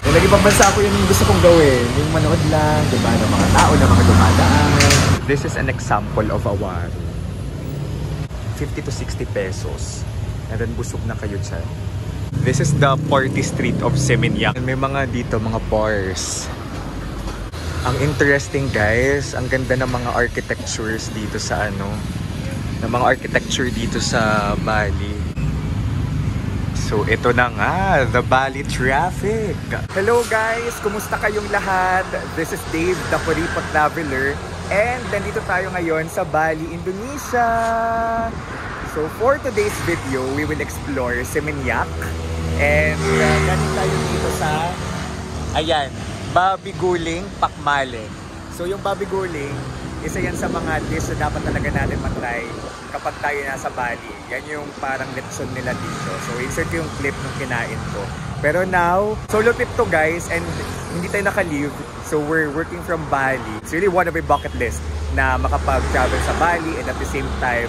Kung nag-ibang bansa ako, yun yung gusto kong gawin. Yung manood lang, diba, ng mga tao, ng mga dumadaan. This is an example of a waro. 50 to 60 pesos. And then busog na kayo dyan. This is the party street of Seminyak. May mga dito, mga bars. Ang interesting guys, ang ganda ng mga architectures dito sa ano, ng mga architecture dito sa Bali. So ito na nga, the Bali traffic. Hello guys, kumusta kayong lahat? This is Dave, the Kuripot Traveler. And nandito tayo ngayon sa Bali, Indonesia. So for today's video, we will explore Seminyak. And galing tayo dito sa, ayan, Babi Guling Pakmaleng. So yung Babi Guling, isa yan sa mga dish na dapat talaga natin matry kapag tayo nasa Bali. Yan yung parang lechon nila dito. So insert yung clip nung kinain ko. Pero now, solo trip to guys, and hindi tayo naka-leave. So we're working from Bali. It's really one of my bucket list na makapag-travel sa Bali and at the same time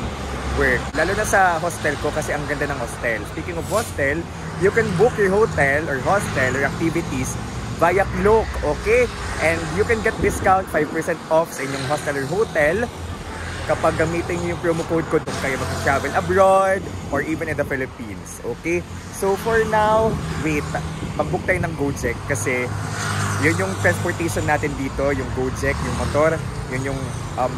work. Lalo na sa hostel ko kasi ang ganda ng hostel. Speaking of hostel, you can book your hotel or hostel or activities via Klook, okay? And you can get discount 5% off sa inyong hostel or hotel kapag gamitin niyo yung promo code ko kung kayo mag-travel abroad or even in the Philippines, okay? So for now, wait, mag-book tayo ng Gojek kasi yun yung transportation natin dito, yung Gojek, yung motor, yun yung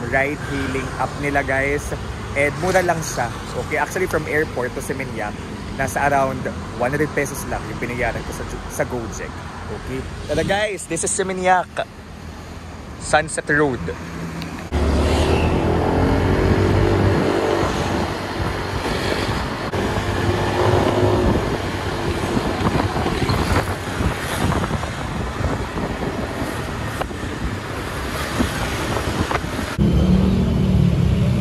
ride-hailing app nila guys. And mura lang siya, okay? Actually from airport to Seminyak, nasa around 100 pesos lang yung binayaran ko sa Gojek. Okay. Tara guys, this is Seminyak. Sunset Road.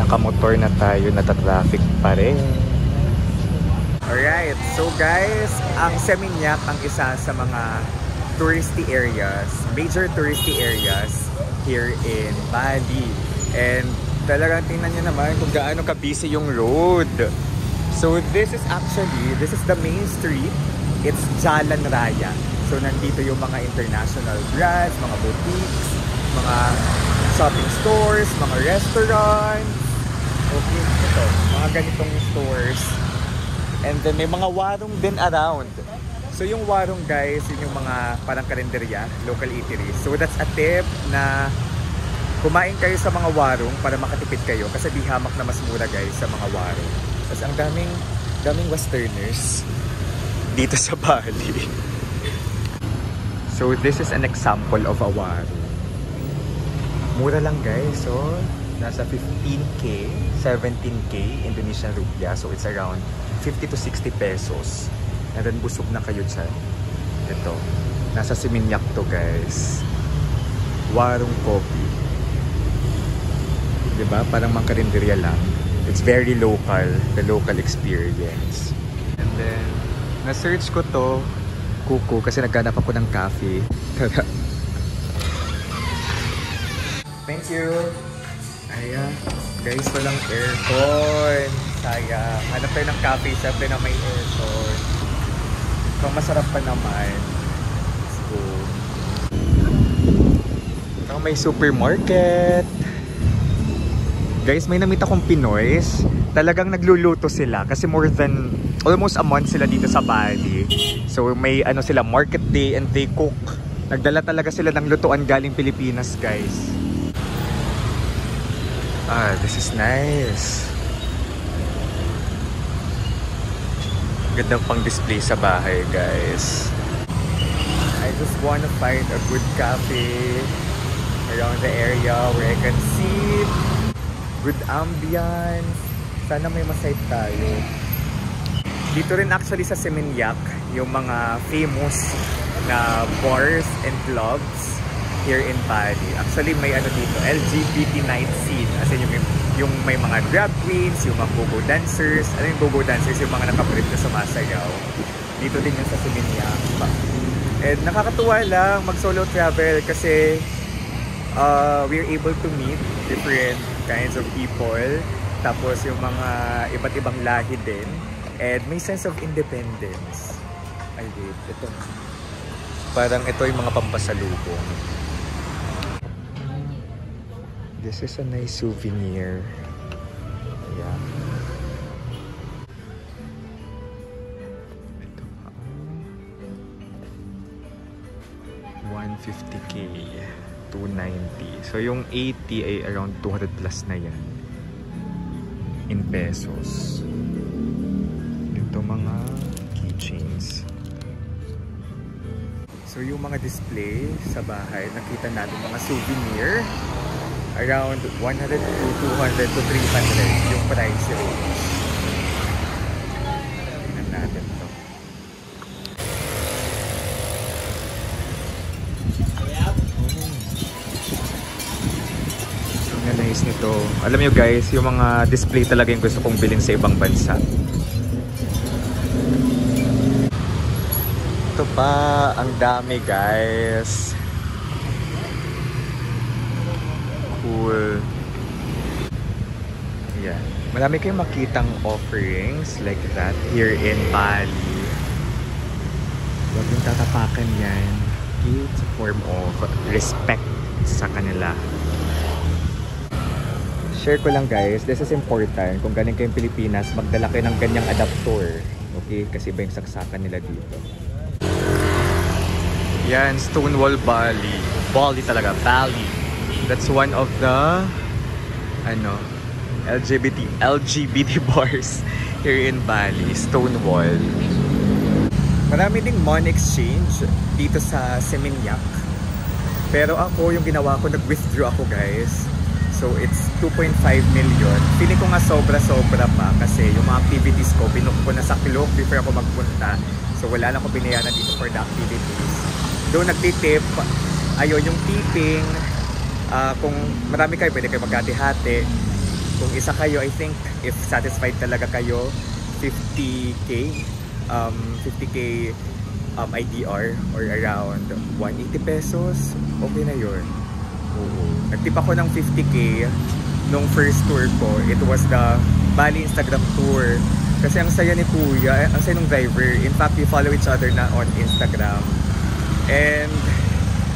Nakamotor na tayo, nata-traffic pa rin. Alright, so guys, ang Seminyak ang isa sa mga touristy areas, major touristy areas here in Bali. And talagang tingnan nyo naman kung gaano ka-busy yung road. So this is the main street. It's Jalan Raya. So nandito yung mga international brands, mga boutiques, mga shopping stores, mga restaurants. Okay, ito, mga ganitong stores. And then may mga warung din around. So yung warung guys, yun yung mga parang karinderya, local eateries. So that's a tip na kumain kayo sa mga warung para makatipid kayo kasi di hamak na mas mura guys sa mga warung. Kasi ang daming westerners dito sa Bali. So this is an example of a warung. Mura lang guys, so nasa 15k, 17k Indonesian rupiah. So it's around 50 to 60 pesos. And then busog na kayo dyan. Ito. Nasa Seminyak to guys. Warung Coffee. Diba? Parang mga karinderya lang. It's very local. The local experience. And then, na-search ko to Kuku kasi naghanap ako ng cafe. Thank you. Ayan. Guys, walang aircon. Sayang. Hanap tayo ng cafe. Siyempre na may aircon. Kung masarap pa naman. Let's go. Ito may supermarket. Guys, may namita akong Pinoys. Talagang nagluluto sila kasi more than almost a month sila dito sa Bali. So may ano sila, market day and they cook. Nagdala talaga sila ng lutuan galing Pilipinas, guys. Ah, this is nice. Ganda pang display sa bahay, guys. I just wanna find a good cafe around the area where I can sit. Good ambience. Sana may masite tayo. Dito rin actually sa Seminyak, yung mga famous na bars and clubs here in Bali. Actually may ano dito, LGBT night scene. As in yung may mga drag queens, yung mga go-go dancers. Ano yung go-go dancers? Yung mga nakapalit na sumasayaw. Dito din yung sa Seminyak. And nakakatuwa lang mag-solo travel kasi we're able to meet different kinds of people. Tapos yung mga iba't ibang lahi din. And may sense of independence. Ay wait, ito. Parang ito yung mga pampasalubong. This is a nice souvenir. Yeah. Ito pa. 150k. 290. So yung 80 ay around 200 plus na yan. In pesos. Ito mga keychains. So yung mga display sa bahay, nakita natin mga souvenir. Around 100 to 200 to 300 yung price range. Tingnan natin to. Ang nice nito. Alam nyo guys, yung mga display talaga yung gusto kong bilhin sa ibang bansa. Ito pa, ang dami guys. Cool. Yeah. Marami kayong makitang offerings like that here in Bali. Huwag yung tatapakan yan. It's a form of respect sa kanila. Share ko lang guys, this is important. Kung galing kayong Pilipinas, magdala kayo ng ganyang adapter. Okay? Kasi iba yung saksakan nila dito. Yan, Stonewall Bali. Bali talaga, Bali. That's one of the LGBT bars here in Bali, Stonewall. Marami ding Mon Exchange dito sa Seminyak. Pero ako, yung ginawa ko, nag-withdraw ako guys. So it's 2.5 million. Feeling ko nga sobra-sobra pa kasi yung mga activities ko, binook ko na sa Klook before ako magpunta. So wala lang ko binayaran dito for the activities. Doon nagtitip, ayun yung tipping. Kung marami kayo, pwede kayo maghati-hati. Kung isa kayo, I think, if satisfied talaga kayo, 50k IDR or around 180 pesos, okay na yun. Nagtip ako ng 50k nung first tour ko. It was the Bali Instagram tour. Kasi ang saya ni Kuya, ang saya ng driver. In fact, we follow each other na on Instagram. And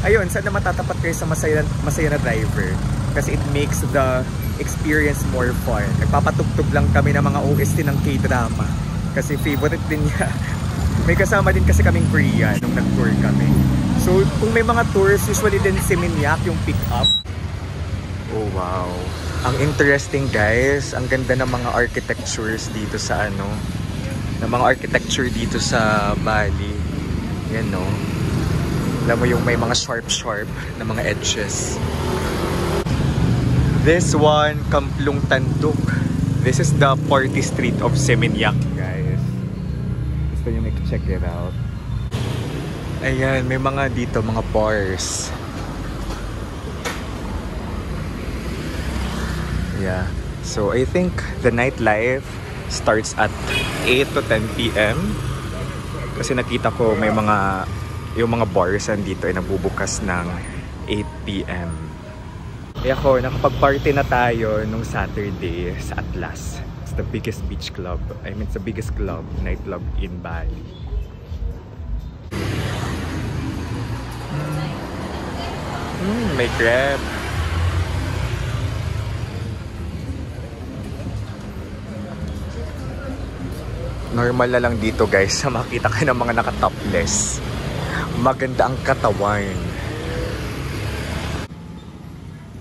ayun, sana matatapat kayo sa masaya na driver. Kasi it makes the experience more fun. Nagpapatugtog lang kami ng mga OST ng K-drama. Kasi favorite din niya. May kasama din kasi kaming Korean nung nag-tour kami. So, kung may mga tours, usually din Seminyak yung pick up. Oh, wow. Ang interesting guys, ang ganda ng mga architectures dito sa ng mga architecture dito sa Bali. Yan no. Alam mo yung may mga sharp na mga edges. This one, Kamplong Tanduk. This is the party street of Seminyak, guys. Gusto nyo check it out. Ayan, may mga dito, mga bars. Yeah. So, I think the nightlife starts at 8 to 10 p.m. Kasi nakita ko may yung mga bars dito ay nagbubukas ng 8 p.m. Eh ako, nakapag-party na tayo nung Saturday sa Atlas. It's the biggest beach club. I mean, it's the biggest club, nightclub in Bali. May crab. Normal na lang dito guys na makita kayo ng mga naka-topless. Maganda ang katawan.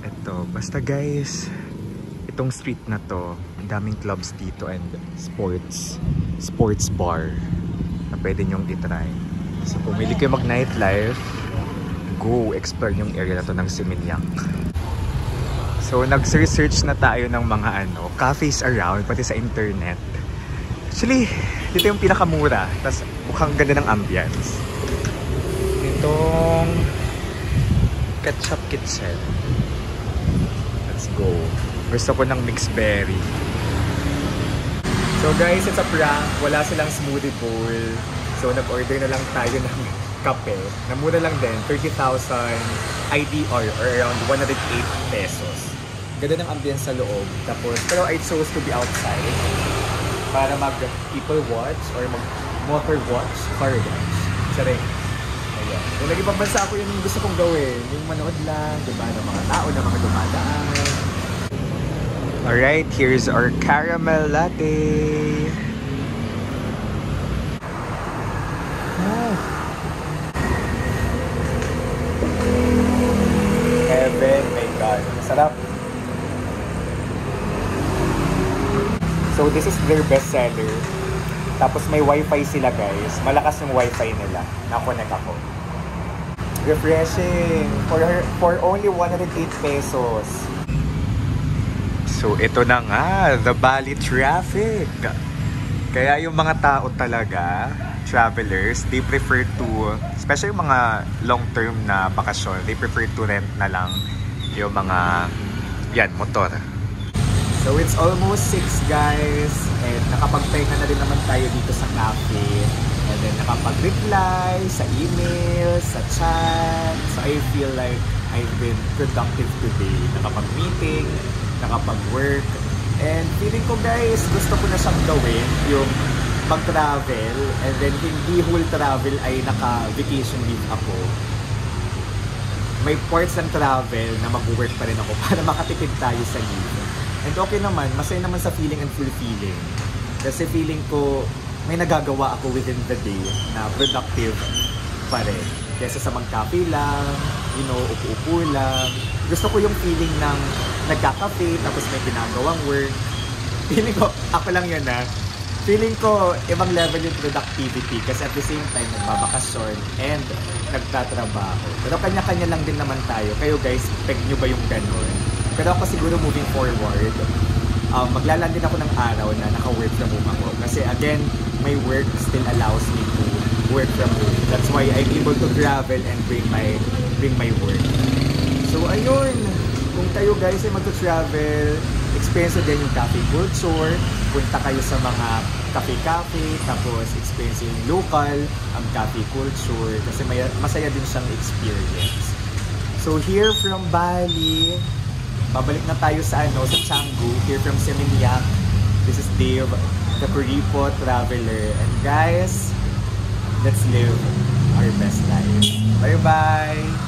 Ito, basta guys, itong street na to, daming clubs dito and sports bar na pwede nyong itry. So kung hindi kayo mag-nightlife, go explore yung area na to ng Seminyak. So nag-research na tayo ng mga cafes around, pati sa internet. Actually, dito yung pinakamura. Tapos mukhang ganda ng ambience. Itong Ketchup Kitchen. Let's go. Gusto ko ng mixed berry. So guys, it's a prank. Wala silang smoothie bowl. So nag-order na lang tayo ng kape. Namura lang din, 30,000 IDR or around 108 pesos. Ganda ng ambience sa loob. Tapos, pero I chose to be outside para mag people watch or mag motor watch, car watch. Saring. Ayan. Kung nag-ibang bansa ako, yun yung gusto kong gawin. Yung manood lang, diba, ng mga tao, ng mga dumadaan. Alright, here's our caramel latte. Heaven, my God. Masarap. So, this is their best seller. Tapos may wifi sila, guys. Malakas yung wifi nila. Na-connect ako. Refreshing. For only 108 pesos. So, ito na nga. The Bali traffic. Kaya yung mga tao talaga, travelers, they prefer to, especially yung mga long-term na bakasyon, they prefer to rent na lang yung mga, yan, motor. So it's almost 6, guys, and nakapagpahinga na rin naman tayo dito sa cafe, and then nakapag-reply sa email, sa chat. So I feel like I've been productive today. Nakapag-meeting, nakapag-work, and feeling ko, guys, gusto ko na siyang gawin, yung mag-travel, and then hindi whole travel ay naka-vacation leave ako. May parts ng travel na mag-work pa rin ako para makatipid tayo sa leave. And okay naman, masaya naman sa feeling and fulfilling. Kasi feeling ko may nagagawa ako within the day na productive pa rin. Kesa sa mag-cafe lang, you know, upo-upo lang. Gusto ko yung feeling ng nagka-cafe tapos may ginagawang work. Feeling ko, ako lang yun feeling ko, ibang level yung productivity kasi at the same time, nagbabakasyon and nagtatrabaho. Pero kanya-kanya lang din naman tayo. Kayo guys, peg nyo ba yung ganun? Pero ako siguro moving forward, maglalaan din ako ng araw na naka-work from home ako. Kasi again, my work still allows me to work from home. That's why I'm able to travel and bring my work. So ayun, kung kayo guys ay mag-travel, experience din yung cafe culture, punta kayo sa mga cafe-cafe, tapos experience yung local, ang cafe culture, kasi masaya din siyang experience. So here from Bali, babalik na tayo sa sa Canggu, here from Seminyak. This is Dave, the Kuripo Traveler. And guys, let's live our best life. Bye-bye!